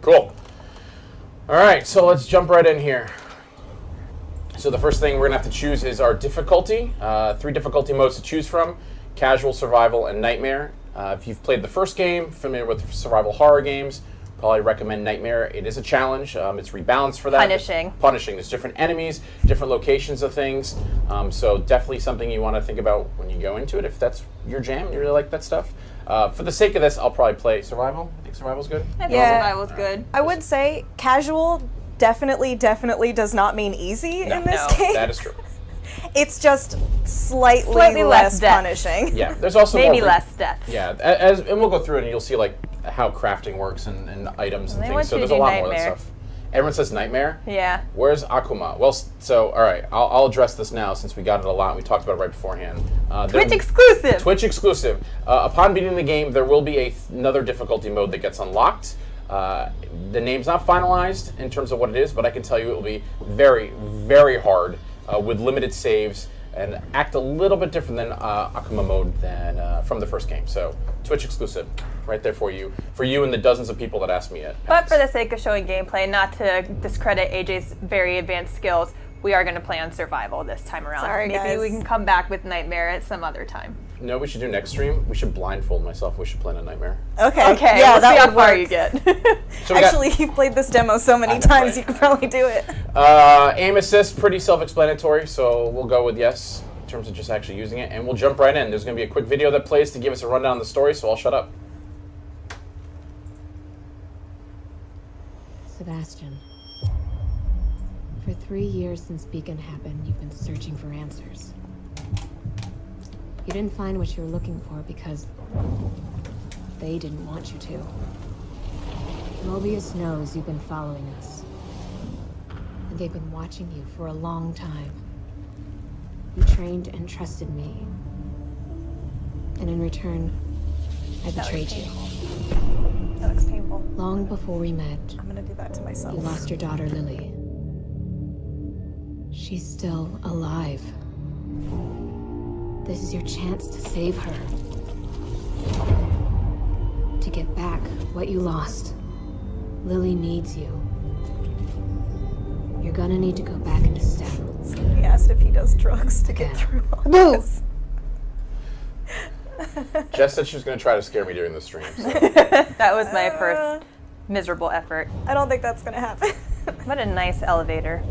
Cool. All right, so let's jump right in here. So the first thing we're going to have to choose is our difficulty. 3 difficulty modes to choose from: casual, survival, and nightmare. If you've played the first game, familiar with survival horror games, probably recommend Nightmare. It is a challenge. It's rebalanced for that. Punishing. There's different enemies, different locations of things. So definitely something you want to think about when you go into it, if that's your jam, you really like that stuff. For the sake of this, I'll probably play survival. I think survival's good. I think survival's good. I would say casual definitely does not mean easy in this game. That is true. It's just slightly less punishing. Yeah, there's also maybe less death. Yeah, and we'll go through it and you'll see like how crafting works and items and things. So there's a lot more of that stuff. Everyone says Nightmare. Yeah. Where's Akuma? Well, so all right, I'll address this now since we got it a lot and we talked about it right beforehand. Twitch exclusive. Twitch exclusive. Upon beating the game, there will be another difficulty mode that gets unlocked. The name's not finalized in terms of what it is, but I can tell you it will be very, very hard with limited saves and act a little bit different than Akuma mode than from the first game. So Twitch exclusive, right there for you and the dozens of people that asked me it. But for the sake of showing gameplay, not to discredit AJ's very advanced skills, we are going to play on survival this time around. Sorry, Maybe guys. We can come back with Nightmare at some other time. You know what we should do next stream? We should blindfold myself. We should play a Nightmare. Okay. Yeah, we'll that see how how far you get. So Actually, you've played this demo so many times, you could probably do it. Aim assist, pretty self-explanatory, so we'll go with yes in terms of just actually using it, and we'll jump right in. There's going to be a quick video that plays to give us a rundown of the story, so I'll shut up. Sebastian, for 3 years since Beacon happened, you've been searching for answers. You didn't find what you were looking for because they didn't want you to. Mobius knows you've been following us, and they've been watching you for a long time. You trained and trusted me, and in return, I betrayed you. That looks painful. Long before we met, I'm gonna do that to myself. you lost your daughter, Lily. She's still alive. This is your chance to save her. To get back what you lost. Lily needs you. You're gonna need to go back into STEM. He asked if he does drugs to get through all this. Jess said she was going to try to scare me during the stream. So. That was my first miserable effort. I don't think that's gonna happen. What a nice elevator.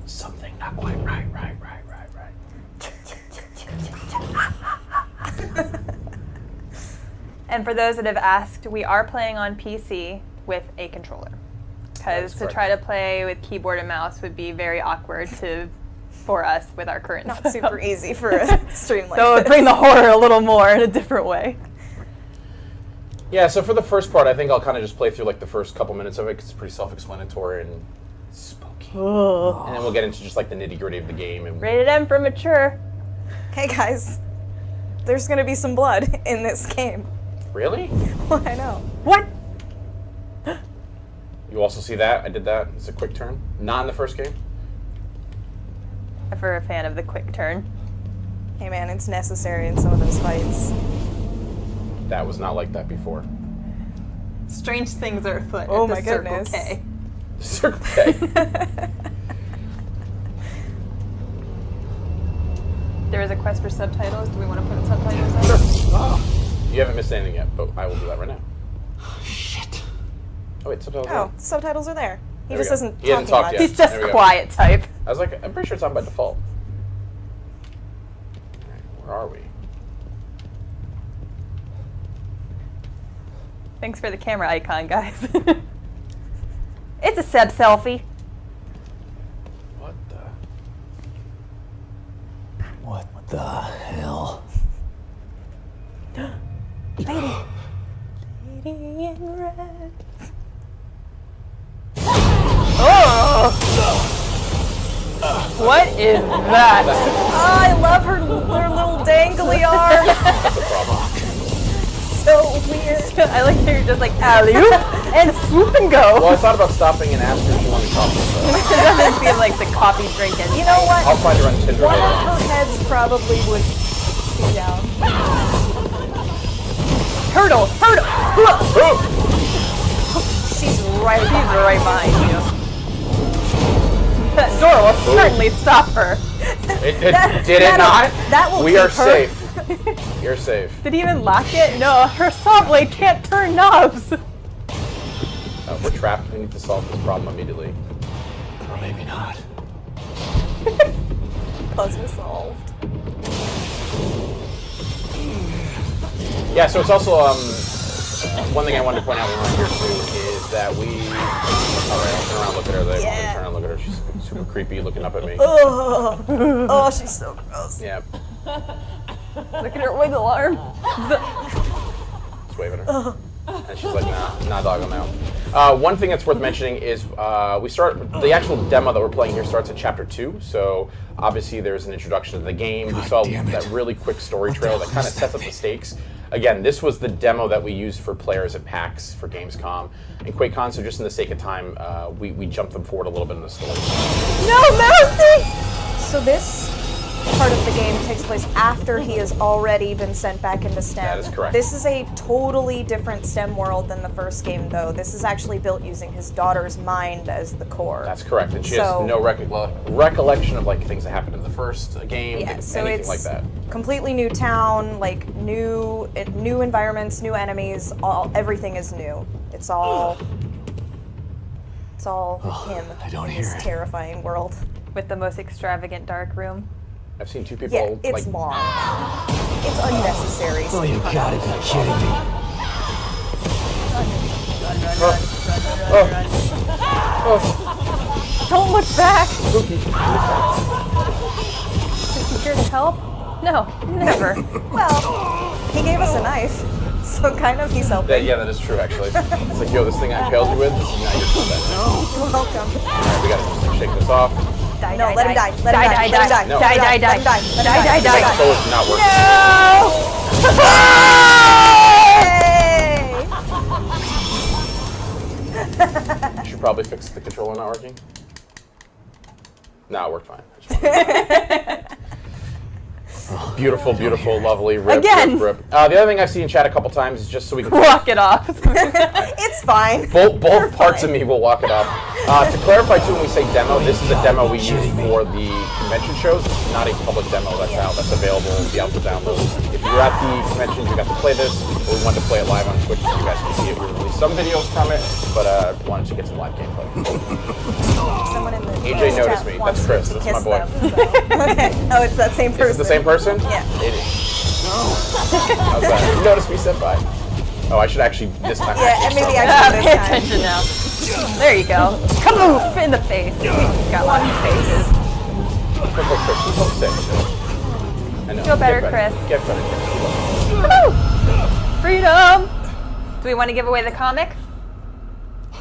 Something not quite right. And for those that have asked, we are playing on PC with a controller. Because to try to play with keyboard and mouse would be very awkward for us with our current Not super easy for a stream like So it would this. bring the horror a little more in a different way. Yeah, so for the first part, I think I'll kind of just play through like the first couple minutes of it because it's pretty self-explanatory and spooky. Oh. And then we'll get into just like the nitty-gritty of the game. And Rated M for mature. Hey guys, there's gonna be some blood in this game. Really? Well, I know. What? You also see that? I did that. It's a quick turn. Not in the first game. For a fan of the quick turn. Hey man, it's necessary in some of those fights. That was not like that before. Strange things are afoot Oh at the my Circle goodness. K. Circle K. There is a quest for subtitles. Do we want to put subtitles on? Oh, you haven't missed anything yet, but I will do that right now. Shit. Oh wait, subtitles. Oh, subtitles are there. He There we just go. isn't He hasn't talking talked much. yet. He's just There we go. quiet type. I was like, I'm pretty sure it's on by default. Alright, where are we? Thanks for the camera icon, guys. It's a Seb selfie. What the? What the hell? Lady in red. Oh! What is that? Oh, I love her little dangly arm. That's a problem. So weird. I like how you're just like alley-oop and swoop and go. Well, I thought about stopping and asking if she wanted coffee. It doesn't feel like the coffee drinking. You know what? I'll find her on Tinder One of later. her heads probably would be down. Hurdle! Ooh! right, he's right behind you. That door will certainly stop her. Did it not? That will We keep are her. safe. You're safe. Did he even lock it? No, her saw blade can't turn knobs. We're trapped. We need to solve this problem immediately. Or maybe not. Puzzle solved. Yeah, so it's also one thing I wanted to point out when we're here too is that we. All right, I'll turn around, look at her. Yeah. Turn around, look at her. She's super creepy, looking up at me. Oh, she's so gross. Yeah, Look at her wiggle arm. just waving her. And she's like, nah, dog, I'm out. One thing that's worth mentioning is the actual demo that we're playing here starts at chapter 2. So obviously there's an introduction to the game. We saw damn it. that really quick story What the trail hell that kind of is sets that up the stakes. Again, this was the demo that we used for players at PAX for Gamescom and QuakeCon. So just in the sake of time, we jumped them forward a little bit in the story. No mercy! So this part of the game takes place after he has already been sent back into STEM. That is correct. This is a totally different STEM world than the first game, though. This is actually built using his daughter's mind as the core. That's correct, and she So- has no recollection of like things that happened in the first game, Yeah, so anything it's like that. completely new town, like new environments, new enemies. Everything is new. It's all him. I don't in hear this it. terrifying world. With the most extravagant dark room. I've seen two people Yeah, it's like long. It's unnecessary. Oh, you gotta be kidding me. Don't look back! Is he here to help? No, never. Well, he gave us a knife, so kind of he's helping. Yeah, that is true actually. It's like, yo, this thing I impaled you with, this is now your combat. You're welcome. Alright, we gotta just shake this off. Die, No, die, let him die. Let him die. die, Let him die, die. No. die, die, Let him die. Let him die, die. die, My die. control is not working. Hey! You should probably fix the controller not working. No, it worked fine. I just wanted to- Beautiful, beautiful, lovely. Rip, Again. rip, rip. The other thing I've seen in chat a couple times is just so we can. Walk it off. It's fine. Both parts of me will walk it up. To clarify too, when we say demo, this is a demo we use for the convention shows. It's not a public demo that's out, that's available, it'll be out for download. If you were at the convention, you got to play this, or we wanted to play it live on Twitch so you guys can see it. We released some videos from it, but wanted to get some live gameplay. Someone in the AJ chat noticed me. wants That's Chris. to That's my kiss boy. them, so. Okay. Oh, it's that same person. Is it the same person? Yeah. It is. How's that? You noticed me, senpai. Oh, I should actually this time. Yeah, and maybe start. actually Pay this time. attention now. There you go. Kamoof in the face. Got one faces. Quick, Chris. She's homesick. I know. Feel better, Get Chris. Get better, Chris. Woo! Freedom! Do we want to give away the comic?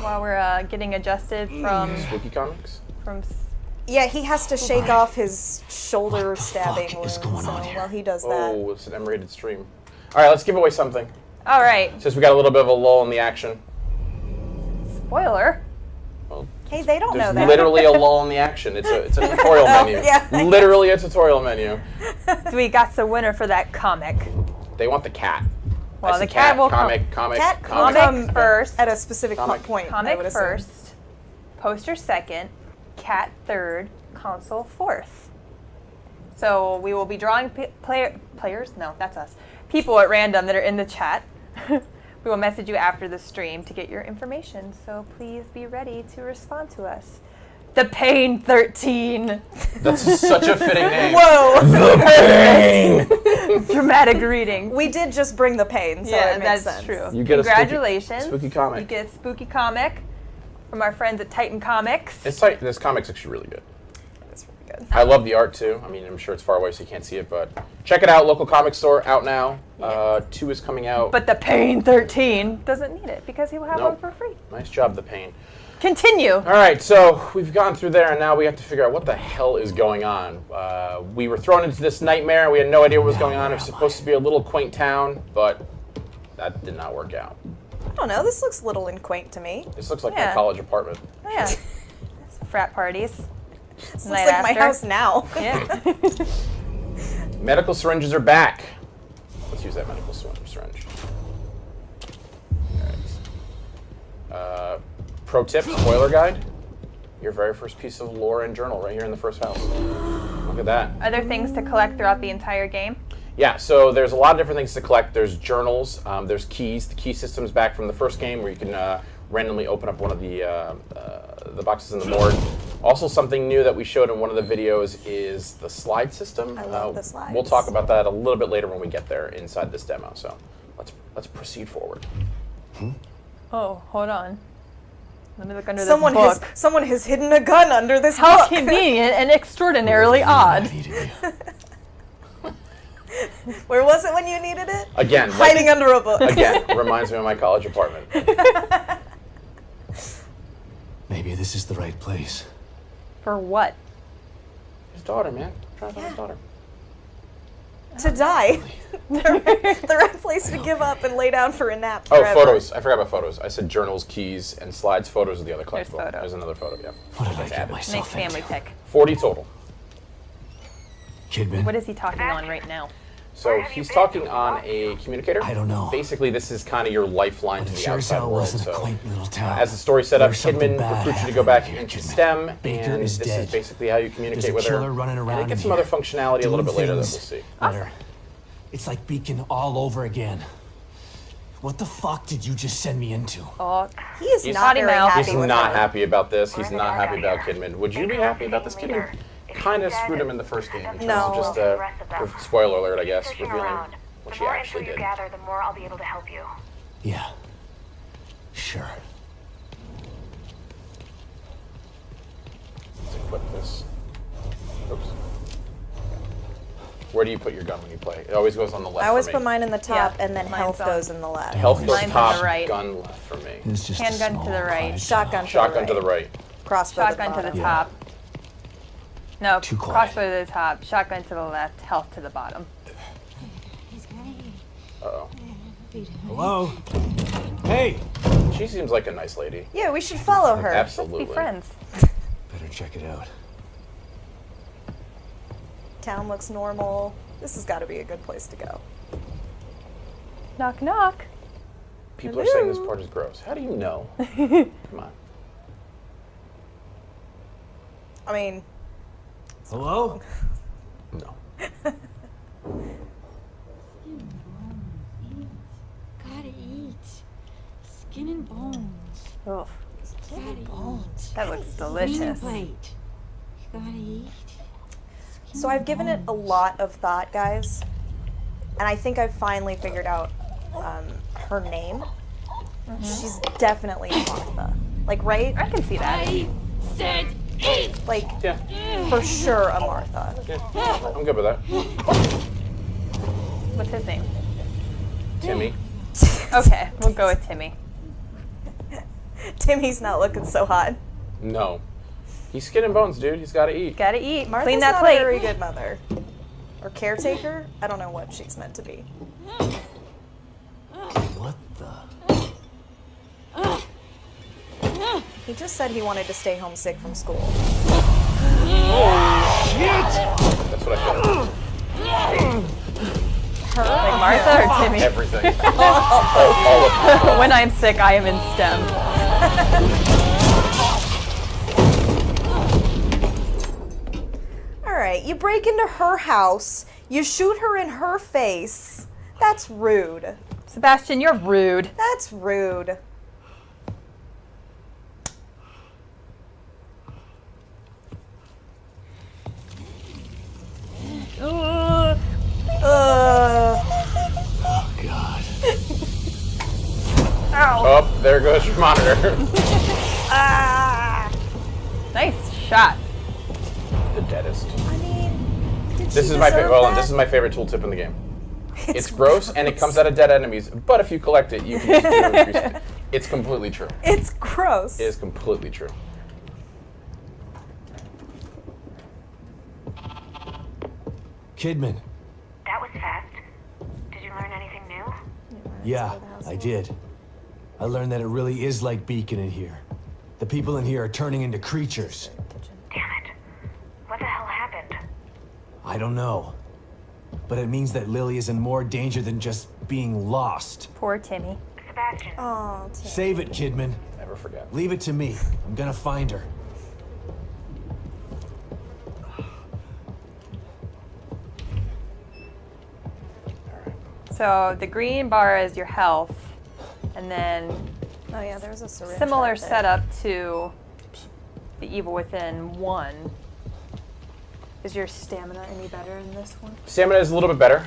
While we're getting adjusted Spooky comics? from Yeah, he has to shake off his shoulder stabbing fuck is wound, going on so here? while he does that. Oh, it's an M-rated stream. All right, let's give away something. All right. Since we got a little bit of a lull in the action. Spoiler. Hey, they don't know There's that. literally a lull in the action. It's a tutorial menu. yeah, I Literally a tutorial menu. We got the winner for that comic. They want the cat. Well, I see the cat will come- comic. Cat comic. Comic first. at a specific Comic. point. I Comic would assume. first, poster second, cat third, console fourth. So we will be drawing players. No, that's us. People at random that are in the chat. We will message you after the stream to get your information. So please be ready to respond to us. The Pain 13. That's such a fitting name. Whoa! Dramatic reading. We did just bring the pain, so Yeah, it makes that's sense. You true. get a spooky- Congratulations. spooky comic. You get a spooky comic from our friends at Titan Comics. This comic's actually really good. That's really good. I love the art too. I mean, I'm sure it's far away so you can't see it, but check it out. Local comic store, out now. 2 is coming out. But the Pain 13 doesn't need it because he will have Nope. one for free. Nice job, The Pain. Continue. All right, so we've gone through there, and now we have to figure out what the hell is going on. We were thrown into this nightmare. We had no idea what was going on. It was supposed to be a little quaint town, but that did not work out. I don't know. This looks little and quaint to me. This looks like my Yeah. college apartment. Oh, yeah. Frat parties. This Night looks like my after. house now. Yeah. Medical syringes are back. Let's use that medical syringe. All right. Pro tip, spoiler guide. Your very first piece of lore and journal right here in the first house. Look at that. Are there things to collect throughout the entire game? Yeah, so there's a lot of different things to collect. There's journals, there's keys. The key system's back from the first game where you can randomly open up one of the boxes in the morgue. Also, something new that we showed in one of the videos is the slide system. I love the slides. We'll talk about that a little bit later when we get there inside this demo. So let's proceed forward. Oh, hold on. Let me look under Someone this book. someone has hidden a gun under this How book. convenient and extraordinarily odd. I needed you. Where was it when you needed it? Again, Hiding under a book. again, reminds me of my college apartment. Maybe this is the right place. For what? His daughter, man. Trying to find his daughter. To die. The right place to give up and lay down for a nap Oh, forever. photos. I forgot about photos. I said journals, keys, and slides. Photos of the other There's collectible. photos. There's another photo, yeah. What did I get added. Nice myself family into? pick. 40 total. Kidman, What is he talking on right now? So he's talking on a communicator. I don't know. Basically, this is kind of your lifeline But to it the sure as outside hell world. wasn't a So, quaint little town. as the story set up, There's something Kidman bad recruits you to go happening back here, into Kidman. STEM, Baker and is this dead. is basically how you communicate There's a with her. killer running And around it gets in some other here, functionality a little bit later that we'll things see. better. It's like Beacon all over again. What the fuck did you just send me into? Oh, He is He's- not very He's happy He's with not her. happy about this. He's not happy about Kidman. Would you be happy about this? Kidman kind of screwed him in the first game. In terms No. of just spoiler alert, I guess, revealing what she actually did. gather, the more I'll be able to help you. Yeah. Sure. Let's equip this. Oops. Where do you put your gun when you play? It always goes on the left. I always for put me. mine in the top, Yeah, and then mine's health on. goes in the left. Health goes Mine's on top, the right. gun left for me. It's just a Handgun to small the right. quiet Shotgun to Shotgun the to right. the right. Crossbow shotgun to to the the bottom. top. No, Too quiet. crossbow to the top, shotgun to the left, health to the bottom. Uh-oh. Hello? Hey! She seems like a nice lady. Yeah, we should follow her. Absolutely. Be friends. Better check it out. Town looks normal. This has got to be a good place to go. Knock, knock. People are saying this Hello? part is gross. How do you know? Come on. I mean, Hello? No. Gotta eat. Skin and bones. Ugh, Gotta eat. that looks Clean delicious. plate. You gotta eat. so I've given it a lot of thought, guys, and I think I've finally figured out her name. She's definitely Martha. Like, right? I can see that. I said eat. Like, Yeah, for sure a Martha. I'm good with that. What's his name? Timmy. Okay, we'll go with Timmy. Timmy's not looking so hot. No. He's skin and bones, dude. He's got to eat. Gotta eat. Martha's Clean that not plate. a very good mother. Or caretaker? I don't know what she's meant to be. What the? He just said he wanted to stay home sick from school. That's what I feel. Like Martha or Timmy? Everything. all of them. When I'm sick, I am in STEM. Alright, you break into her house, you shoot her in her face. That's rude. Sebastian, you're rude. That's rude. Oh, God. Oh, there goes your monitor. Ah! Nice shot. The deadest. I mean, did This she is my deserve favorite. Well, that? this is my favorite tooltip in the game. It's gross and it comes out of dead enemies, but if you collect it, you can use it to increase it. It's completely true. It's gross. It is completely true. Kidman. That was fast. Did you learn anything new? Yeah, I did. I learned that it really is like Beacon in here. The people in here are turning into creatures. Damn it. What the hell happened? I don't know. But it means that Lily is in more danger than just being lost. Poor Timmy. Sebastian, Oh, Tim. Save it, Kidman. Never forget. Leave it to me. I'm gonna find her. So the green bar is your health, and then Oh yeah, there's a syringe. similar right there. setup to the Evil Within 1. Is your stamina any better in this one? Stamina is a little bit better.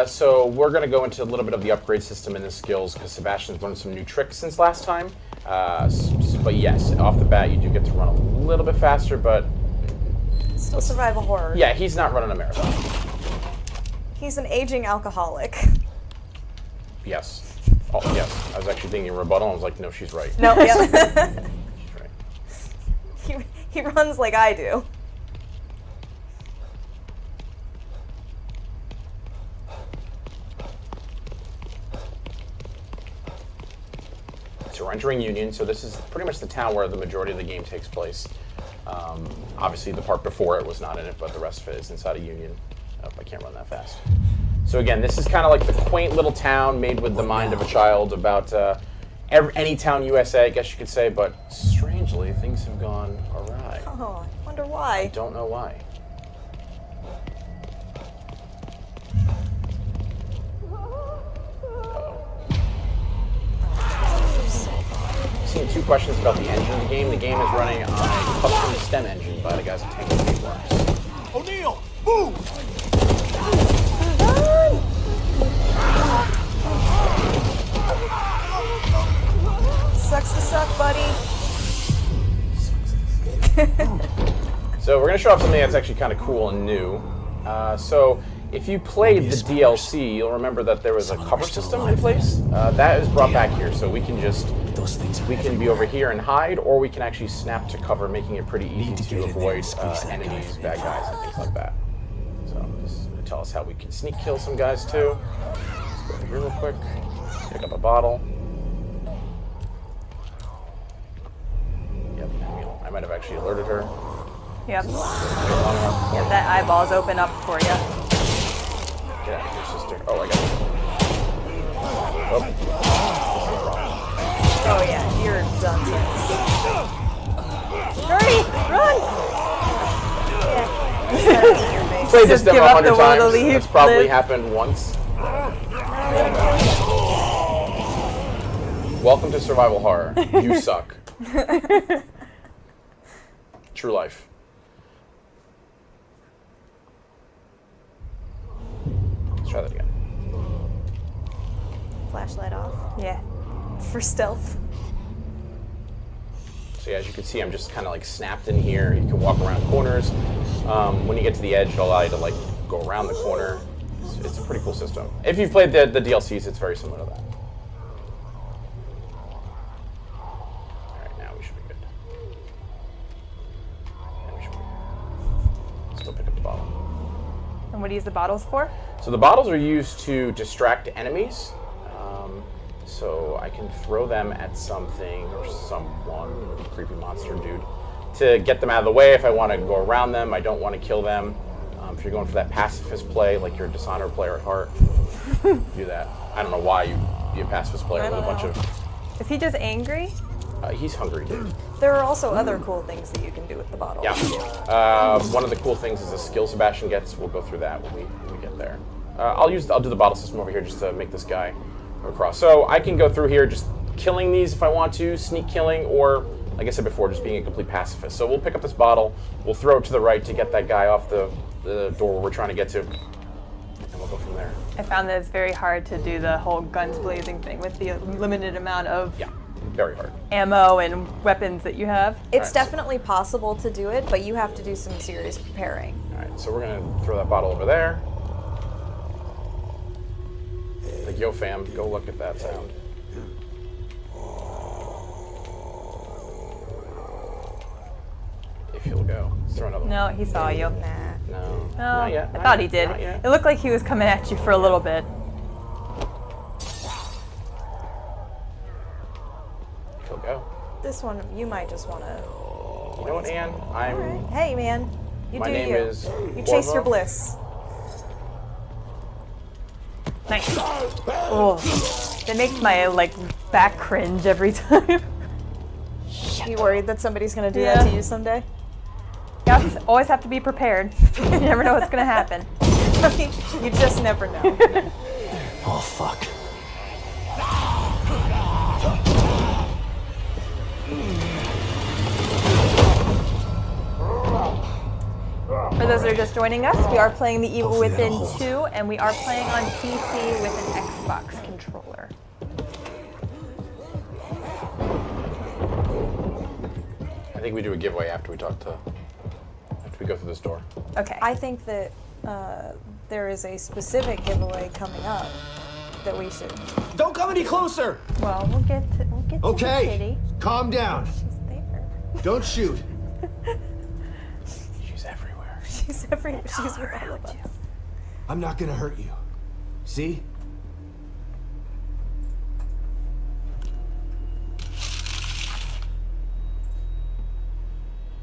So we're going to go into a little bit of the upgrade system and the skills because Sebastian's learned some new tricks since last time. But yes, off the bat, you do get to run a little bit faster, but Still survival horror. yeah, he's not running a marathon. He's an aging alcoholic. Yes. Oh, yes. I was actually thinking rebuttal. I was like, no, she's right. No, yeah. She's right. he runs like I do. So we're entering Union, so this is pretty much the town where the majority of the game takes place. Obviously, the part before it was not in it, but the rest of it is inside of Union. Oh, I can't run that fast. So again, this is kind of like the quaint little town made with the mind of a child about any town USA, I guess you could say, but strangely, things have gone awry. Oh, I wonder why. Don't know why. Seeing two questions about the engine of the game. The game is running on a custom STEM engine by the guys at Tango Gameworks. O'Neill, move! Sucks to suck, buddy. So we're going to show off something that's actually kind of cool and new. So if you played the DLC, you'll remember that there was a cover system in place. That is brought back here, so we can just be over here and hide, or we can actually snap to cover, making it pretty easy to avoid enemies, bad guys, and things like that. So this will tell us how we can sneak kill some guys too. Let's go over here real quick. Pick up a bottle. Yep, I might have actually alerted her. Yep. Long enough. Yep, that eyeball's open up for you. Get out of here, sister. Oh, I got it. Oh. Oh yeah, you're done. Hurry! Run! Played this Just demo give up 100 the will to times. leave, That's probably live. happened once. Welcome to survival horror. You suck. True life. Let's try that again. Flashlight off Yeah. for stealth. So yeah, as you can see, I'm just kind of like snapped in here. You can walk around corners. When you get to the edge, it'll allow you to like go around the corner. It's a pretty cool system. If you've played the DLCs, it's very similar to that. All right, now we should be good. Yeah, we should be good. Still pick up the bottle. And what do you use the bottles for? So the bottles are used to distract enemies. So I can throw them at something or someone, creepy monster dude, to get them out of the way if I want to go around them. I don't want to kill them. If you're going for that pacifist play, like you're a Dishonored player at heart, do that. I don't know why you'd be a pacifist player with a bunch of... Is he just angry? He's hungry, dude. There are also other cool things that you can do with the bottle. Yeah. One of the cool things is a skill Sebastian gets. We'll go through that when we get there. I'll do the bottle system over here just to make this guy go across. So I can go through here just killing these if I want to, sneak killing, or like I said before, just being a complete pacifist. So we'll pick up this bottle, we'll throw it to the right to get that guy off the door we're trying to get to, and we'll go from there. I found that it's very hard to do the whole guns blazing thing with the limited amount of Yeah, very hard. ammo and weapons that you have. It's Alright, definitely possible to do it, but you have to do some serious preparing. All right, so we're gonna throw that bottle over there. Like, yo fam, go look at that sound. If you'll go. Let's throw another one. No, he saw you. Nah. No. No, Not yet. I not thought yet, he did. Not yet. It looked like he was coming at you for a little bit. If you'll go. This one, you might just want to. You know what, Anne? I'm. Alright. Hey, man. You My do name you. is You chase Corvo. your bliss. Nice. Oh, that makes my back cringe every time. You worried that somebody's gonna do that to you someday? You always have to be prepared. You never know what's gonna happen. I mean, you just never know. Oh, fuck. For those that are just joining us, we are playing The Evil Hopefully Within that'll hold. 2, and we are playing on PC with an Xbox controller. I think we do a giveaway after we go through this door. Okay. I think that there is a specific giveaway coming up that we should. Don't come any closer! Well, we'll get to the Okay, kitty. calm down. She's there. Don't shoot. She's everywhere. She's with all of us. I'm not gonna hurt you. See?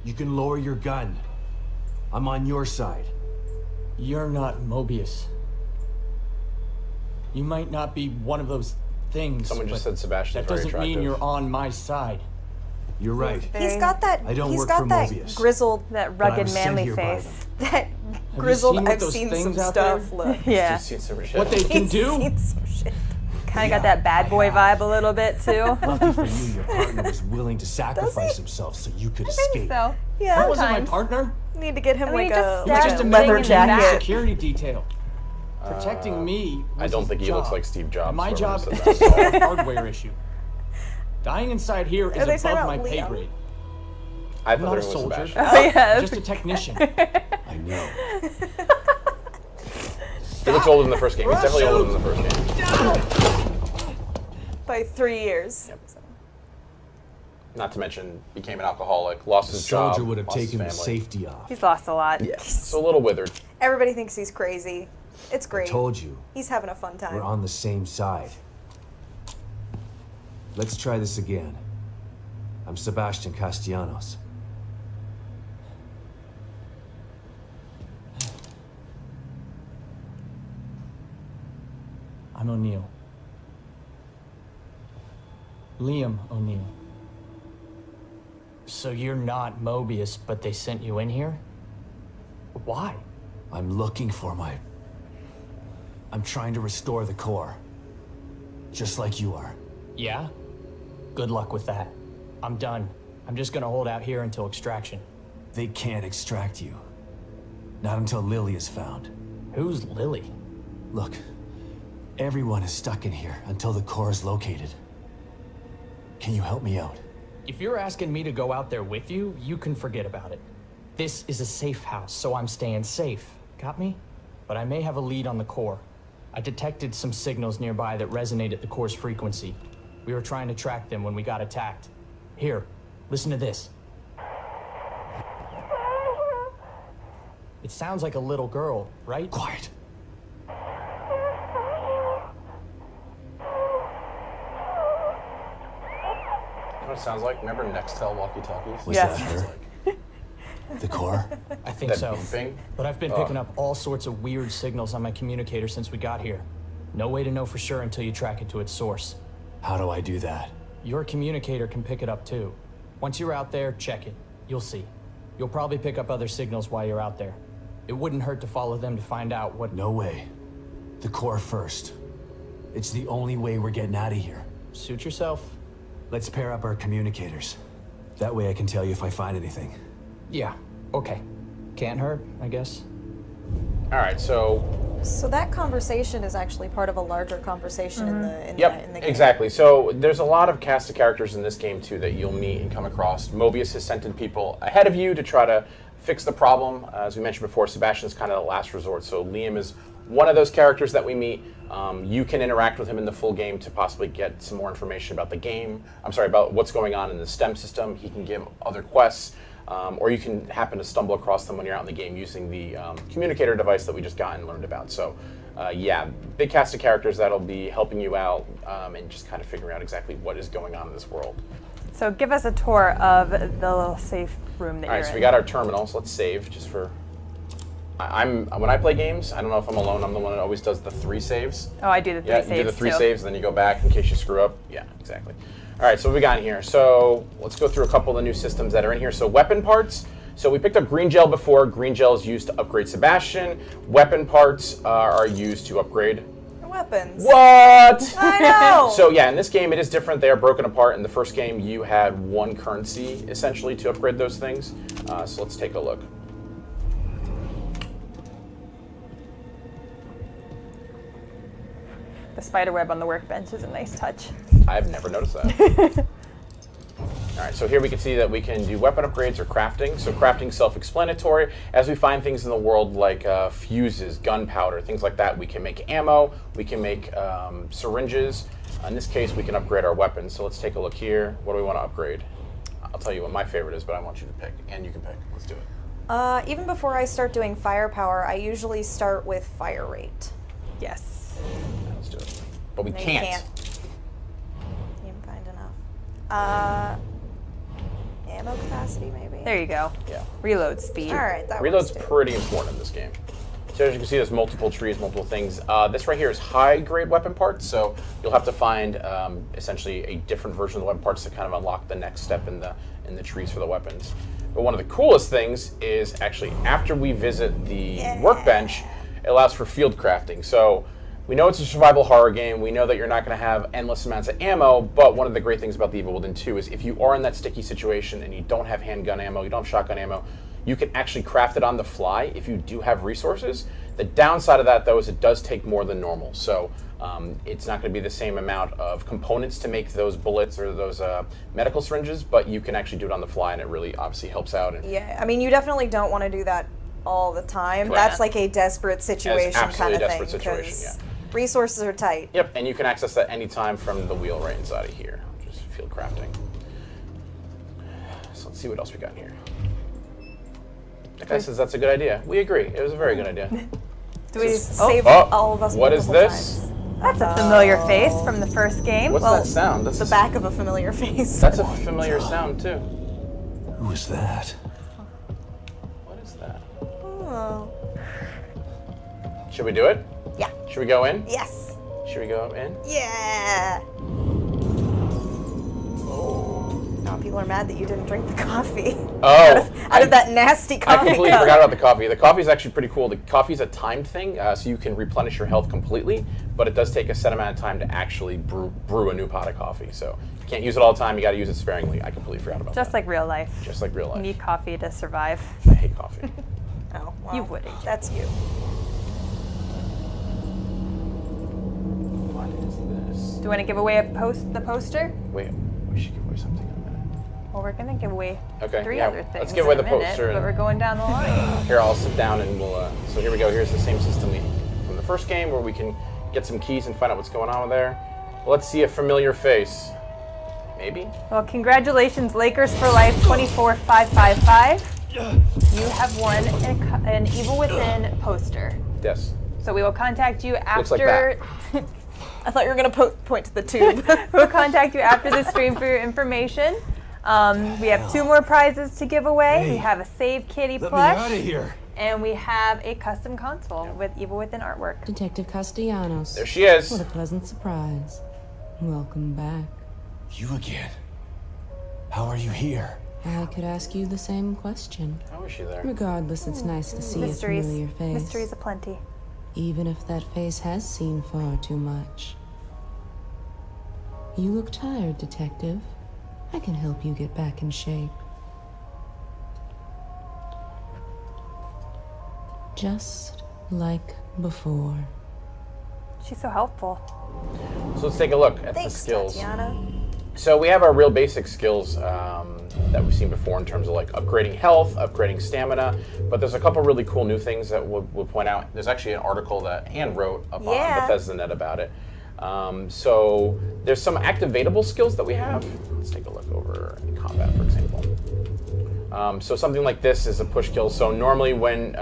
You can lower your gun. I'm on your side. You're not Mobius. You might not be one of those things. Someone just but said Sebastian's that very doesn't attractive. mean you're on my side. You're right. He's got that. I don't he's work got for that Mobius. grizzled, That But I rugged, was sent manly here by face. that you grizzled. seen what I've those seen things some out stuff. there? Look. Yeah. You've seen some shit. What they can He's do? seen some shit. Kind of got that bad boy vibe a little bit, too. Lucky for you, your partner was willing to sacrifice himself so you could escape. So, Yeah. That wasn't my sometimes. partner. Need to get him I mean, like he a, just He was like just a a leather man in the jacket. security detail. Protecting me. I was don't his think he looks job. like Steve Jobs. And my whoever job said is that. to solve a hardware issue. Dying inside here is Are they talking above my about pay Liam? grade. I I'm thought not a it was soldier. Sebastian. Oh, yeah. Just a technician. I know. He looks older than the first game. He's definitely older than the first game. By 3 years. Yep. Not to mention, became an alcoholic, lost The his job, soldier would have lost his taken the family. safety off. He's lost a lot. Yeah, so a little withered. Everybody thinks he's crazy. It's I great. told you, He's having a fun time. we're on the same side. Let's try this again. I'm Sebastian Castellanos. I'm O'Neill. Liam O'Neill. So you're not Mobius, but they sent you in here? Why? I'm looking for my... I'm trying to restore the core. Just like you are. Yeah? Good luck with that. I'm done. I'm just gonna hold out here until extraction. They can't extract you. Not until Lily is found. Who's Lily? Look, everyone is stuck in here until the core is located. Can you help me out? If you're asking me to go out there with you, you can forget about it. This is a safe house, so I'm staying safe. Got me? But I may have a lead on the core. I detected some signals nearby that resonate at the core's frequency. We were trying to track them when we got attacked. Here, listen to this. It sounds like a little girl, right? Quiet. You know what it sounds like? Remember Nextel walkie-talkies? Was Yes. that her? The core? I think That so. beeping? But I've been picking up all sorts of weird signals on my communicator since we got here. No way to know for sure until you track it to its source. How do I do that? Your communicator can pick it up too. Once you're out there, check it. You'll see. You'll probably pick up other signals while you're out there. It wouldn't hurt to follow them to find out what... No way. The core first. It's the only way we're getting out of here. Suit yourself. Let's pair up our communicators. That way I can tell you if I find anything. Yeah, okay. Can't hurt, I guess. All right, so So that conversation is actually part of a larger conversation in the in yep, the game. exactly. So there's a lot of cast of characters in this game too that you'll meet and come across. Mobius has sent in people ahead of you to try to fix the problem. As we mentioned before, Sebastian's kind of the last resort. So Liam is one of those characters that we meet. You can interact with him in the full game to possibly get some more information about the game. I'm sorry, about what's going on in the STEM system. He can give other quests. Or you can happen to stumble across them when you're out in the game using the communicator device that we just got and learned about. So yeah, big cast of characters that'll be helping you out and just kind of figuring out exactly what is going on in this world. So give us a tour of the little safe room that All you're right, so in. we got our terminals. Let's save just for... when I play games, I don't know if I'm alone, I'm the one that always does the 3 saves. Oh, I do the 3 Yeah, saves you do the 3 too. saves, and then you go back in case you screw up. Yeah, exactly. All right, so what we got in here? So let's go through a couple of the new systems that are in here. So weapon parts. So we picked up green gel before. Green gel is used to upgrade Sebastian. Weapon parts are used to upgrade. Weapons. What? I know. So yeah, in this game it is different. They are broken apart. In the first game, you had one currency essentially to upgrade those things. So let's take a look. The spider web on the workbench is a nice touch. I've never noticed that. All right, so here we can see that we can do weapon upgrades or crafting. So crafting, self-explanatory. As we find things in the world like fuses, gunpowder, things like that, we can make ammo, we can make syringes. In this case, we can upgrade our weapons. So let's take a look here. What do we want to upgrade? I'll tell you what my favorite is, but I want you to pick, and you can pick. Let's do it. Even before I start doing firepower, I usually start with fire rate. Yes. Let's do it. But we No, you can't. Can't find enough. Ammo capacity, maybe? There you go. Yeah. Reload speed. All right, that Reload's works too. pretty important in this game. So as you can see, there's multiple trees, multiple things. This right here is high-grade weapon parts, so you'll have to find essentially a different version of the weapon parts to kind of unlock the next step in the trees for the weapons. But one of the coolest things is actually after we visit the workbench, it allows for field crafting. So we know it's a survival horror game. We know that you're not going to have endless amounts of ammo, but one of the great things about The Evil Within 2 is if you are in that sticky situation and you don't have handgun ammo, you don't have shotgun ammo, you can actually craft it on the fly if you do have resources. The downside of that, though, is it does take more than normal. So it's not going to be the same amount of components to make those bullets or those medical syringes, but you can actually do it on the fly, and it really obviously helps out. And Yeah, I mean, you definitely don't want to do that all the time. Correct. That's like a desperate situation kind absolutely of a thing. desperate situation, 'cause yeah. resources are tight. Yep, and you can access that anytime from the wheel right inside of here, which is field crafting. So let's see what else we got in here. That guy says that's a good idea. We agree. It was a very good idea. Do we? Save Oh, all of us what is multiple this? times. That's a familiar face from the first game. What's that sound? That's The back of a familiar face. That's a familiar sound too. Who was that? What is that? Oh. Should we do it? Yeah. Should we go in? Yes. Should we go in? Yeah. Now people are mad that you didn't drink the coffee. Oh, out of that nasty I coffee completely cup. forgot about the coffee. The coffee is actually pretty cool. The coffee is a timed thing, so you can replenish your health completely, but it does take a set amount of time to actually brew a new pot of coffee. So you can't use it all the time. You got to use it sparingly. I completely forgot about Just that. like real life. Just like real You life. need coffee to survive. I hate coffee. Oh, well, You wouldn't. That's you. What is this? Do you want to give away the poster? Wait, we should give away something in a minute. Well, we're gonna give away Okay, 3 yeah, other things. let's give away in a the minute, poster but and- we're going down the line. Here, I'll sit down and we'll. So here we go. Here's the same system from the first game where we can get some keys and find out what's going on there. Let's see a familiar face. Maybe? Well, congratulations, Lakers for Life 24555. You have won an Evil Within poster. Yes. So we will contact you Looks like after. I thought you were gonna point to the tube. We'll contact you after the stream for your information. We have 2 more prizes to give away. Hey, We have a Save Kitty Let me out plush, of here. and we have a custom console with Evil Within artwork. Detective Castellanos. There she is. What a pleasant surprise. Welcome back. You again. How are you here? I could ask you the same question. How is she there? Regardless, it's nice to see Mysteries. a familiar face. Mysteries aplenty. Even if that face has seen far too much. You look tired, Detective. I can help you get back in shape. Just like before. She's so helpful. So let's take a look at Thanks, the skills. Tatiana. So we have our real basic skills that we've seen before in terms of like upgrading health, upgrading stamina, but there's a couple really cool new things that we'll point out. There's actually an article that Anne wrote up on Yeah. Bethesda Net about it. So there's some activatable skills that we have. Let's take a look over in combat, for example. So something like this is a push kill. So normally when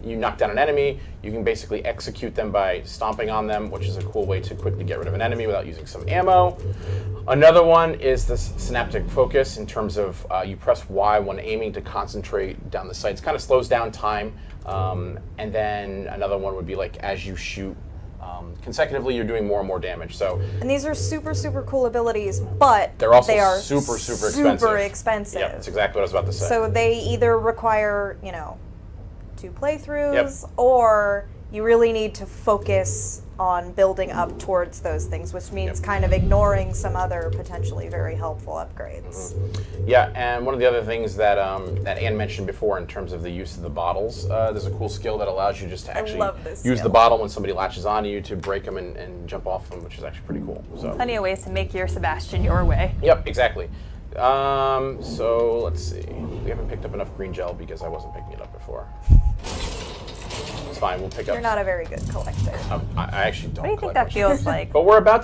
you knock down an enemy, you can basically execute them by stomping on them, which is a cool way to quickly get rid of an enemy without using some ammo. Another one is this synaptic focus in terms of you press Y when aiming to concentrate down the sights. Kind of slows down time. And then another one would be like as you shoot consecutively, you're doing more and more damage. So And these are super, super cool abilities, but they're also they are super, super expensive. Super expensive. yeah, that's exactly what I was about to say. So they either require, 2 playthroughs, or you really need to focus on building up towards those things, which means kind of ignoring some other potentially very helpful upgrades. Yeah, and one of the other things that that Anne mentioned before in terms of the use of the bottles, there's a cool skill that allows you just to actually love this use the skill. bottle when somebody latches onto you to break them and jump off them, which is actually pretty cool. So. Plenty of ways to make your Sebastian your way. Yep, exactly. So let's see. We haven't picked up enough green gel because I wasn't picking it up before. It's fine. We'll pick up. You're not a very good collector. I actually don't. What do you think collect that much. feels like? But we're about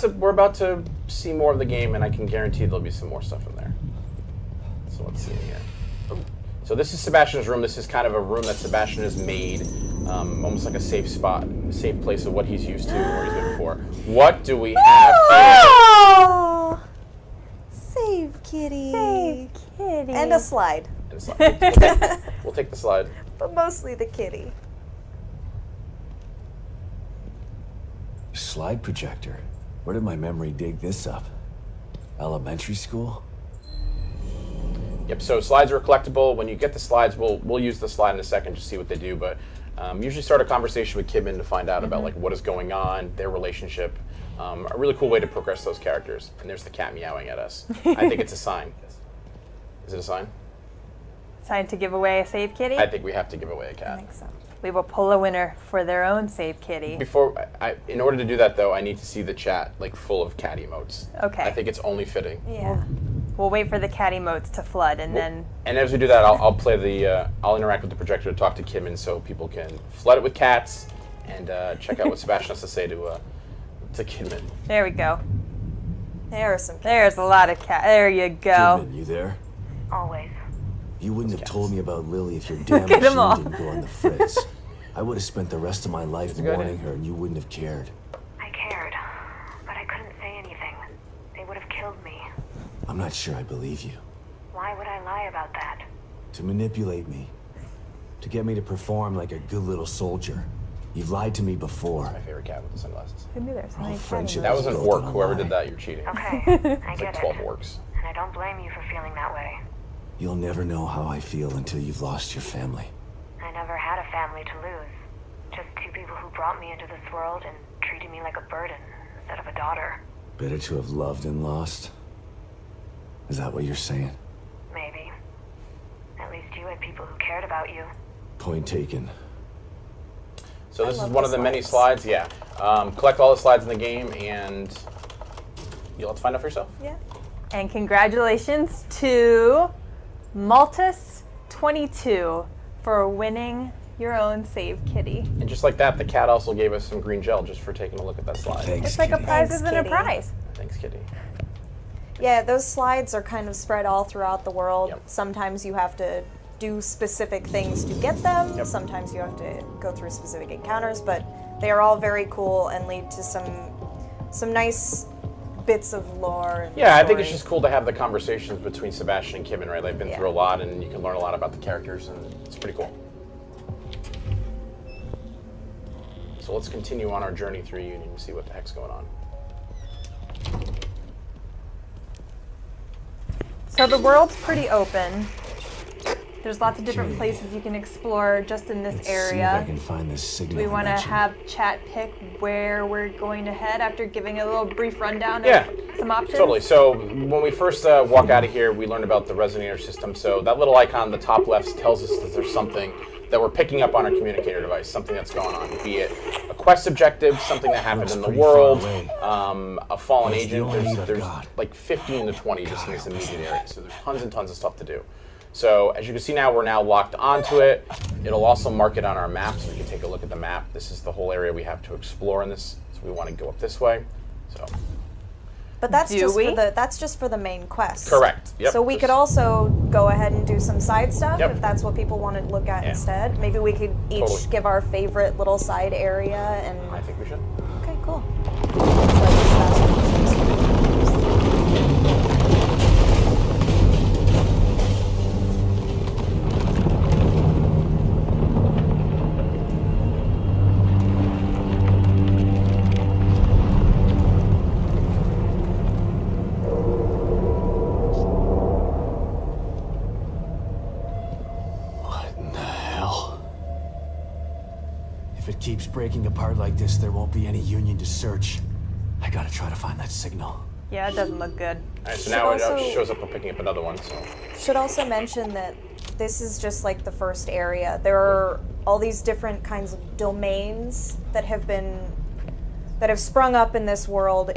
to see more of the game, and I can guarantee there'll be some more stuff in there. So let's see here. So this is Sebastian's room. This is kind of a room that Sebastian has made, almost like a safe spot, a safe place of what he's used to, where he's been before. What do we have here? Oh! Save kitty. Save kitty. And a slide, And it's like, we'll take the slide. but mostly the kitty. Slide projector. Where did my memory dig this up? Elementary school? Yep. So slides are collectible. When you get the slides, we'll use the slide in a second to see what they do. But usually start a conversation with Kidman to find out about like what is going on, their relationship. A really cool way to progress those characters. And there's the cat meowing at us. I think it's a sign. Is it a sign? Sign to give away a save kitty? I think we have to give away a I cat. think so. We will pull a winner for their own save kitty. Before, in order to do that though, I need to see the chat like full of cat emotes. Okay. I think it's only fitting. Yeah. We'll wait for the cat emotes to flood and then And as we do that, I'll play the, I'll interact with the projector to talk to Kidman so people can flood it with cats and check out what Sebastian has to say to Kidman. there we go. There are some cats. There's a lot of cat. There you go. Kidman, you there? Always. You wouldn't have told me about Lily if your damn Look at 'em machine all. didn't go on the fritz. I would have spent the rest of my life a good warning idea. her and you wouldn't have cared. I cared, but I couldn't say anything. They would have killed me. I'm not sure I believe you. Why would I lie about that? To manipulate me. To get me to perform like a good little soldier. You've lied to me before. My favorite cat with the sunglasses. Who knew there's so All many cat friendship That was an built orc. on a Whoever lie. did that, you're cheating. Okay, I It's get like 12 it. orcs. And I don't blame you for feeling that way. You'll never know how I feel until you've lost your family. I never had a family to lose. Just 2 people who brought me into this world and treated me like a burden instead of a daughter. Better to have loved and lost? Is that what you're saying? Maybe. At least you had people who cared about you. Point taken. So this is love one the of the many slides. slides, yeah. Collect all the slides in the game and you'll have to find out for yourself. Yeah. And congratulations to Maltus22 for winning your own save kitty. And just like that, the cat also gave us some green gel just for taking a look at that slide. Thanks, It's like a kitty. prize Thanks, within a kitty. prize. Thanks, Kitty. Yeah, those slides are kind of spread all throughout the world. Yep. Sometimes you have to do specific things to get them. Yep. Sometimes you have to go through specific encounters, but they are all very cool and lead to some nice bits of lore. And Yeah, I think it's story. just cool to have the conversations between Sebastian and Kidman, right? They've been Yeah. through a lot and you can learn a lot about the characters and it's pretty cool. So let's continue on our journey through Union and see what the heck's going on. So the world's pretty open. There's lots of different places you can explore just in this Let's see if I area. can find this signal. Do we want to mentioned. have chat pick where we're going to head after giving a little brief rundown Yeah, of some options? Totally. So when we first walk out of here, we learned about the resonator system. So that little icon on the top left tells us that there's something that we're picking up on our communicator device, something that's going on, be it a quest objective, something that happened Looks in the pretty far world, away. a fallen That's the agent. only lead There's, I've there's got. like 15 to 20 just in this immediate area. So there's tons and tons of stuff to do. So as you can see now, we're now locked onto it. It'll also mark it on our map, so we can take a look at the map. This is the whole area we have to explore in this. So we want to go up this way. So But that's Do just we? for the main quest. correct. Yep. So we could also go ahead and do some side stuff Yep. if that's what people want to look at Yeah. instead. Maybe we could each Totally. give our favorite little side area and I think we should. okay, cool. Let's let this fast keeps breaking apart like this, there won't be any Union to search. I gotta try to find that signal. Yeah, it doesn't look good. All right, so Should now it also- shows up. We're picking up another one. So Should also mention that this is just like the first area. There are all these different kinds of domains that have sprung up in this world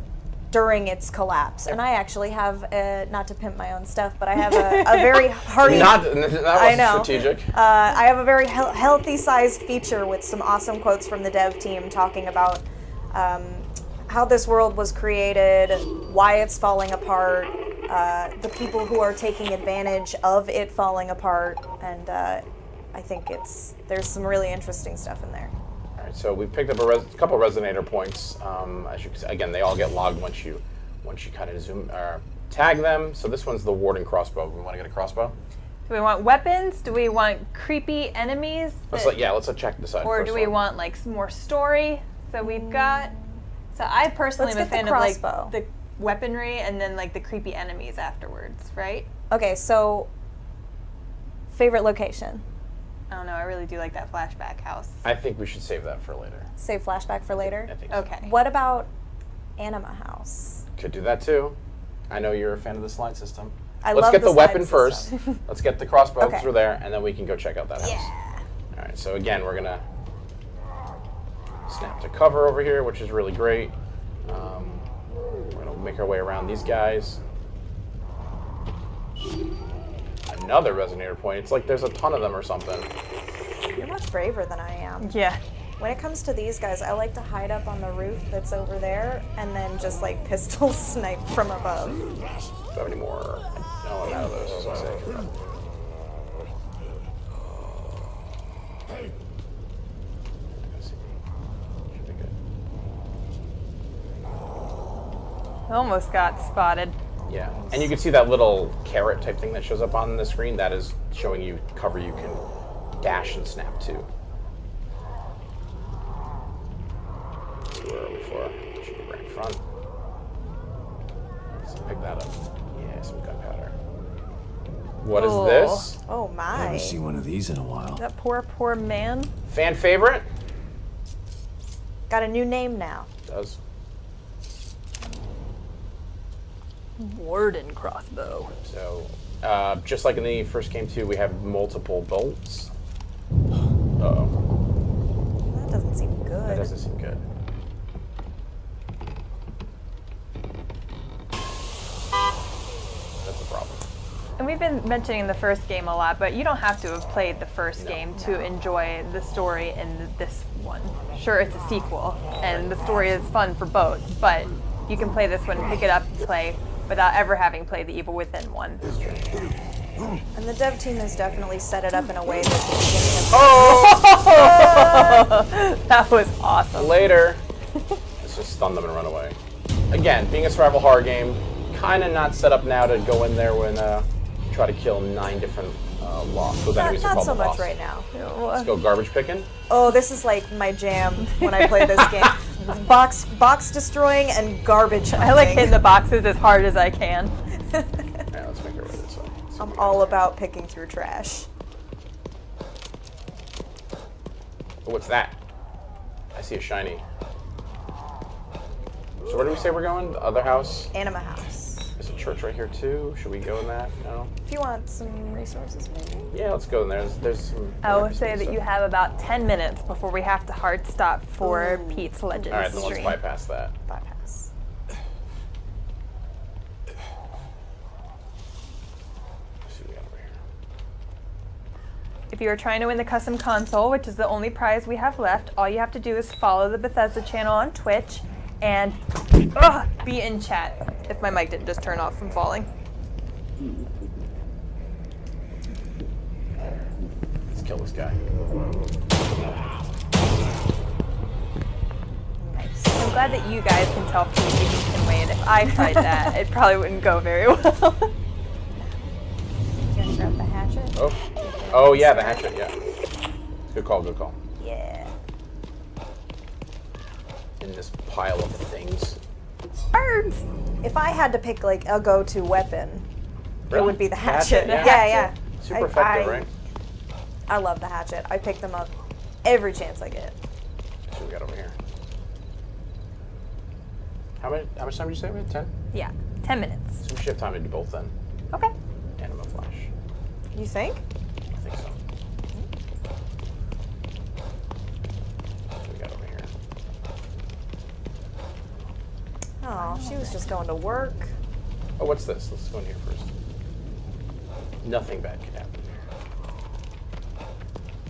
during its collapse. And I actually have, not to pimp my own stuff, but I have a very hearty... that wasn't know. strategic. I have a very healthy sized feature with some awesome quotes from the dev team talking about how this world was created, why it's falling apart, the people who are taking advantage of it falling apart, and I think there's some really interesting stuff in there. All right, so we've picked up a couple resonator points. As you can see, again, they all get logged once you kind of zoom tag them. So this one's the Warden crossbow. We want to get a crossbow. Do we want weapons? Do we want creepy enemies? Let's check this out. Or first do we one. want like some more story? So we've got. So I personally am Let's a get fan the of like crossbow. the weaponry and then like the creepy enemies afterwards, right? Okay, so favorite location. I don't know. I really do like that flashback house. I think we should save that for later. Save flashback for later. I think so. Okay. What about Anima House? Could do that too. I know you're a fan of the slide system. I Let's love get the slide weapon system. first. Let's get the crossbow Okay. through there, and then we can go check out that house. Yeah. All right. So again, we're gonna snap to cover over here, which is really great. We're gonna make our way around these guys. Another resonator point. It's like there's a ton of them or something. You're much braver than I am. Yeah. When it comes to these guys, I like to hide up on the roof that's over there and then just like pistol snipe from above. Do I have any more? No, I'm out of those. So I say. Should be good. Almost got spotted. Yeah, and you can see that little carrot type thing that shows up on the screen. That is showing you cover you can dash and snap to. Where are we for? Should be right in front. Let's pick that up. Yeah, some gunpowder. What is Cool. this? Oh my. Haven't seen one of these in a while. That poor man. Fan favorite? Got a new name now. Does. Warden crossbow. So, just like in the first game too, we have multiple bolts. Uh-oh. That doesn't seem good. That doesn't seem good. That's a problem. And we've been mentioning the first game a lot, but you don't have to have played the first game to enjoy the story in this one. Sure, it's a sequel, and the story is fun for both, but you can play this one, pick it up, and play without ever having played the Evil Within one. And the dev team has definitely set it up in a way that the beginning of That was awesome. Later. Let's just stun them and run away. Again, being a survival horror game, kind of not set up now to go in there when try to kill 9 different lost. Those enemies are not called so the much lost. right now. Let's go garbage picking. Oh, this is like my jam when I play this game. Box destroying and garbage hunting. I like hitting the boxes as hard as I can. Alright, let's make our way this way. I'm all about picking through trash. Oh, what's that? I see a shiny. So where do we say we're going? The other house? Anima House. There's a church right here too. Should we go in that? No? If you want some resources, maybe. Yeah, let's go in there. There's some... I will say that you have about 10 minutes before we have to hard stop for Pete's Legends Alright, then let's stream. bypass that. Bypass. Let's see what we got over here. If you are trying to win the custom console, which is the only prize we have left, all you have to do is follow the Bethesda channel on Twitch and be in chat. If my mic didn't just turn off from falling. Let's kill this guy. Nice. I'm glad that you guys can tell PvP can win. If I tried that, it probably wouldn't go very well. You gonna grab the hatchet? Oh yeah, the hatchet, yeah. Good call, good call. Yeah. In this pile of things. Birds! If I had to pick like a go-to weapon, it Really? would be the Hatchet, hatchet. yeah. Yeah. Super effective, right? I love the hatchet. I pick them up every chance I get. we got over here? How much time did you say we had? 10? Yeah, 10 minutes. So we should have time to do both then. Okay. Anima Flash. You think? I think so. What do we got over here? Oh, she was just going to work. Oh, what's this? Let's go in here first. Nothing bad can happen.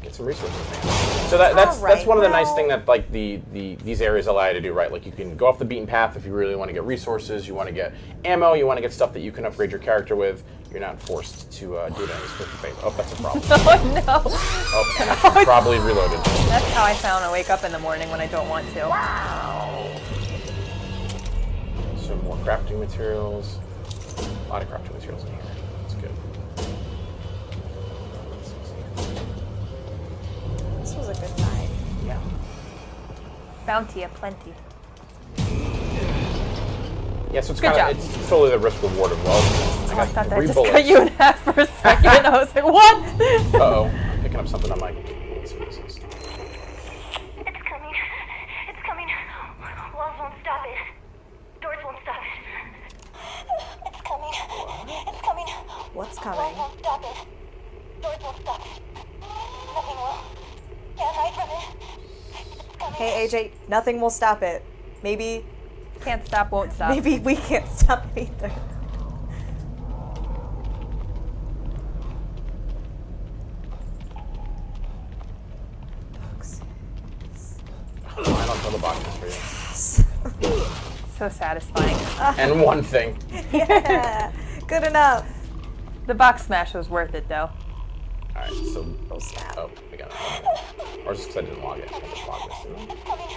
Get some resources, man. So that's Alright, one of the nice well- thing that like these areas allow you to do, right? Like you can go off the beaten path if you really want to get resources, you want to get ammo, you want to get stuff that you can upgrade your character with. You're not forced to do it on your split fate. Oh, that's a problem. Oh no. Oh, probably reloaded. That's how I found I wake up in the morning when I don't want to. Some more crafting materials. A lot of crafting materials in here. That's good. This was a good night. Yeah. Bounty aplenty. Yeah, so it's Good kind of job. it's totally the risk reward of well. Oh, I thought that 3 just bullets. cut you in half for a second. I was like, what? Uh-oh. Picking up something on my... Let's see what this is. It's coming. It's coming. Walls won't stop it. Doors won't stop it. It's coming. It's coming. What's coming? Walls won't stop it. Doors won't stop it. Nothing will. Can't hide from it. It's coming. Hey AJ, nothing will stop it. Maybe Can't stop, won't stop. maybe we can't stop it either. Books. I don't fill the boxes for you. So satisfying. And one thing. Yeah, good enough. The box smash was worth it though. Alright, so... Oh snap. Oh, we got it. Or just because I didn't log it. I just logged this. It's coming.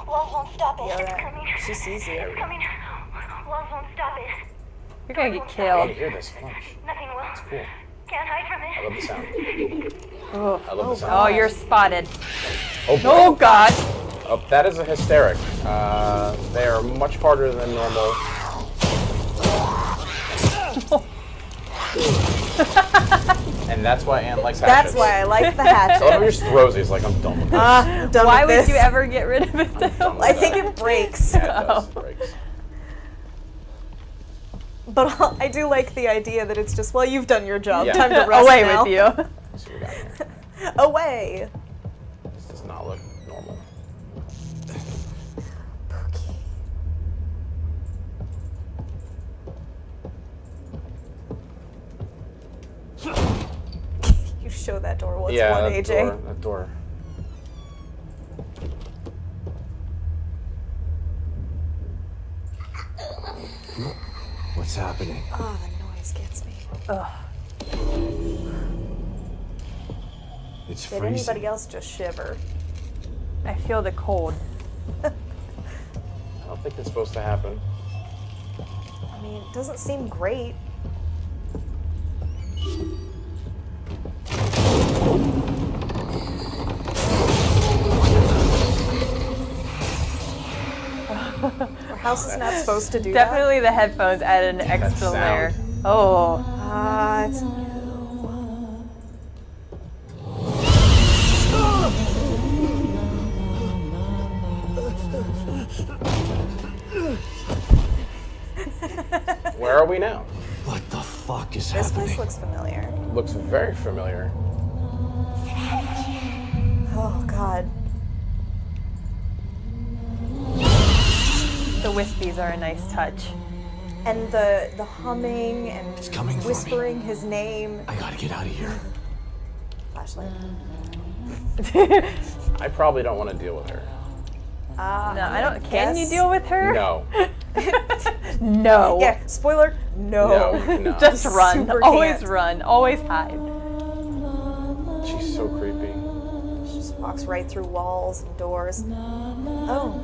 Walls won't stop it. Yeah, It's that- coming. she sees you. It's coming. Walls won't stop it. You're gonna get Oh, you killed. hear this? Flash. Nothing will. Cool. Can't hide from I it. love the sound. Oh, I love the sound. oh, you're spotted. Oh, boy. Oh God. Oh, that is a hysteric. They are much harder than normal. And that's why Anne likes hatchets. That's why I like the I love how hatchet. he just throws these like, I'm done with this. I'm done Why with would this. you ever get rid of it though? I think it breaks. Yeah, it does. It breaks. But I do like the idea that it's just, well, you've done your job. Yeah. Time to rest Away now. with you. Let's see what we got here. Away. This does not look normal. You show that door what's Yeah, one, that AJ. door. That door. What's happening? Oh, the noise gets me. It's Did freezing. anybody else just shiver? I feel the cold. I don't think that's supposed to happen. I mean, it doesn't seem great. Our house is not supposed to do Definitely the headphones added an extra sound. layer. Oh. that. It's Where are we now? What the fuck is this happening? place looks familiar. Looks very familiar. Oh God. The wispies are a nice touch. And the humming and It's coming for me. whispering his name. I gotta get out of here. Flashlight. I probably don't want to deal with her. No, I don't. Can you guess- deal with her? No. No. Yeah, spoiler, no. No. No. Just run. Super Always can't. run. Always hide. She's so creepy. She just walks right through walls and doors. Oh,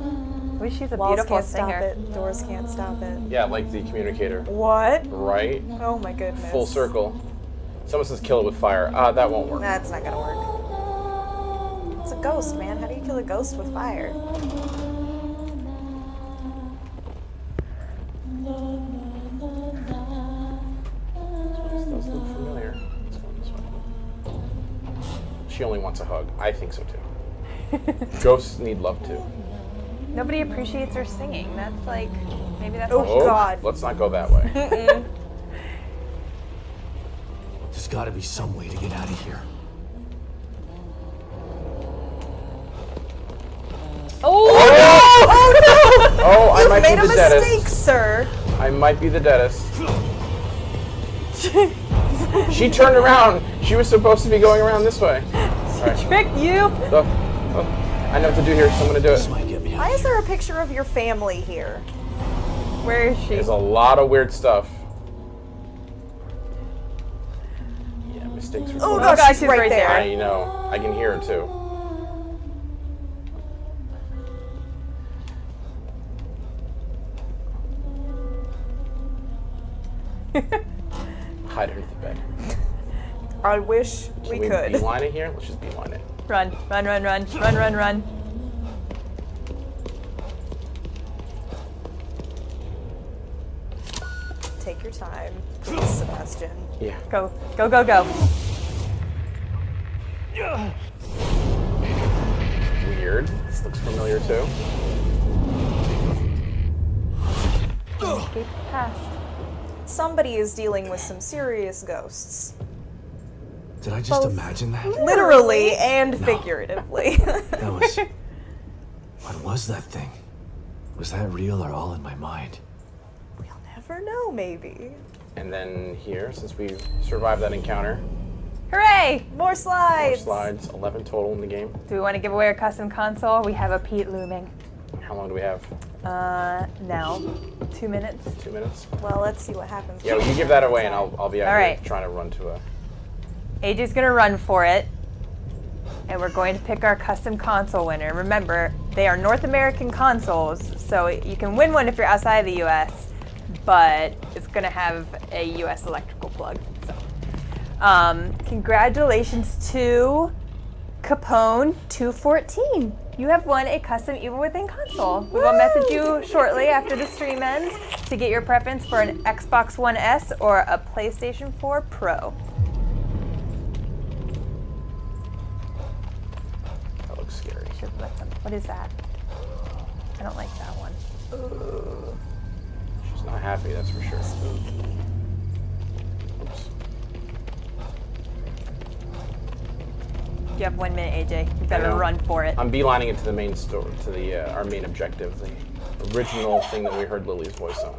Well, she's a walls beautiful can't stop singer. it. Doors can't stop it. Yeah, like the communicator. What? Right? Oh my goodness. Full circle. Someone says kill it with fire. That won't work. That's not gonna work. It's a ghost, man. How do you kill a ghost with fire? This does look familiar. Let's go this way. She only wants a hug. I think so too. Ghosts need love too. Nobody appreciates her singing. That's like, maybe that's Oh, all she- God. Let's not go that way. There's gotta be some way to get out of here. Oh, I might Made be a the mistake, deadest. sir. I might be the deadest. She turned around. She was supposed to be going around this way. All right. Tricked you! I know what to do here, so I'm gonna do This it. might get me out Why of is here. there a picture of your family here? Where is she? There's a lot of weird stuff. Yeah, mistakes. Are Oh, cool. no, God, she's she's right right there. there. I know. I can hear her too. Hide underneath the bed. I wish Can we could. beeline it here? Let's just beeline it. Run, run, run, run, run, run, run. Take your time, please, Sebastian. Yeah. Go, go, go, go. Weird. This looks familiar too. Escape the past. Somebody is dealing with some serious ghosts. Did I just imagine that? Literally and figuratively. That was... What was that thing? Was that real or all in my mind? We'll never know, maybe. And then here, since we survived that encounter, Hooray! More more slides. slides, 11 total in the game. Do we want to give away our custom console? We have a Pete looming. How long do we have? Now, 2 minutes. 2 minutes? Well, let's see what happens. Yeah, well, you give that away and I'll be out All here right. trying to run to a... AJ's gonna run for it, and we're going to pick our custom console winner. Remember, they are North American consoles, so you can win one if you're outside of the US, but it's gonna have a US electrical plug. So, congratulations to Capone 214. You have won a custom Evil Within console. We will message you shortly after the stream ends to get your preference for an Xbox One S or a PlayStation 4 Pro. That looks scary. What is that? I don't like that one. She's not happy, that's for sure. Oops. You have 1 minute, AJ. You I better know. run for it. I'm beelining it to the main store, to the our main objective, the original thing that we heard Lily's voice on.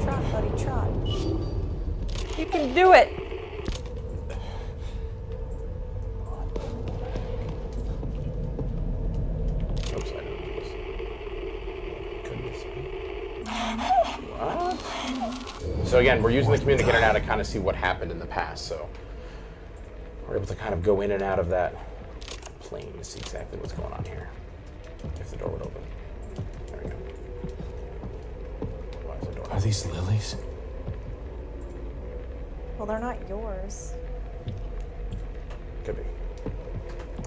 Trot, buddy, trot. You can do it. Oops, I didn't do this. Could this be? What? So again, we're using the communicator now to kind of see what happened in the past, so we're able to kind of go in and out of that plane to see exactly what's going on here. If the door would open. There we go. Why is the door Are these lilies? Well, they're not yours. Could be.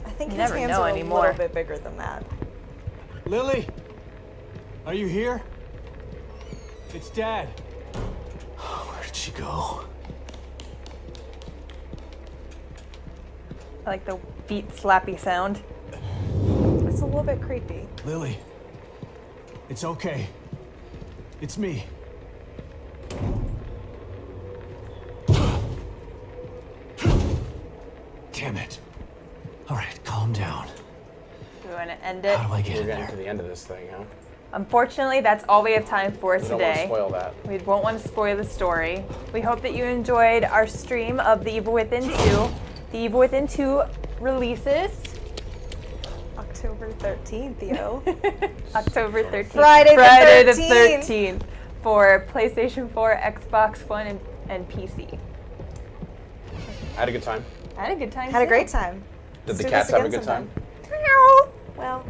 I think You his never hands know are anymore. a little bit bigger than that. Lily? Are you here? It's Dad. Where did she go? I like the beat slappy sound. It's a little bit creepy. Lily. It's okay. It's me. Damn it. All right, calm down. Do we want to end it? How do I get We're in getting there? to the end of this thing, huh? Unfortunately, that's all we have time for We don't want to today. spoil that. We won't want to spoil the story. We hope that you enjoyed our stream of The Evil Within 2. The Evil Within 2 releases October 13th, yo. October 13th. Friday the 13th. 13th for PlayStation 4, Xbox One, and PC. I had a good time. I had a good time. Had a too. great time. Did Let's the do cats this have a again good time? sometime. Well,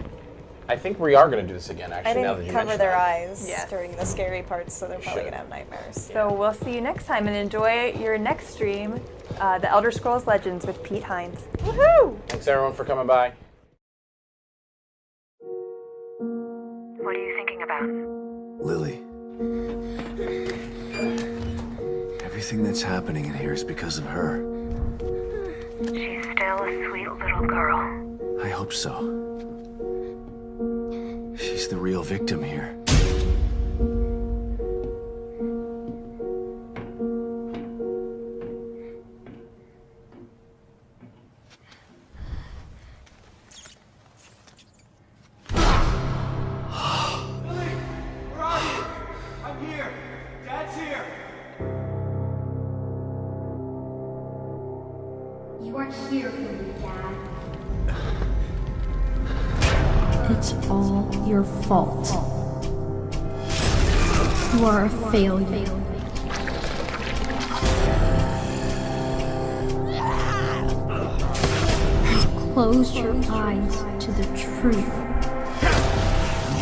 I think we are going to do this again, I actually, now that didn't you cover mention their that. eyes Yes. during the scary parts, so they're probably Should. gonna have nightmares. So we'll see you next time and enjoy your next stream, The Elder Scrolls Legends with Pete Hines. Woohoo! Thanks, everyone, for coming by. What are you thinking about? Lily. Everything that's happening in here is because of her. She's still a sweet little girl. I hope so. She's the real victim here. You are here for me, Dad. It's all your fault. You are a failure. You closed your eyes to the truth.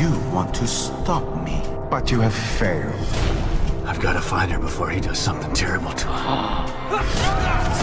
You want to stop me, but you have failed. I've got to find her before he does something terrible to her.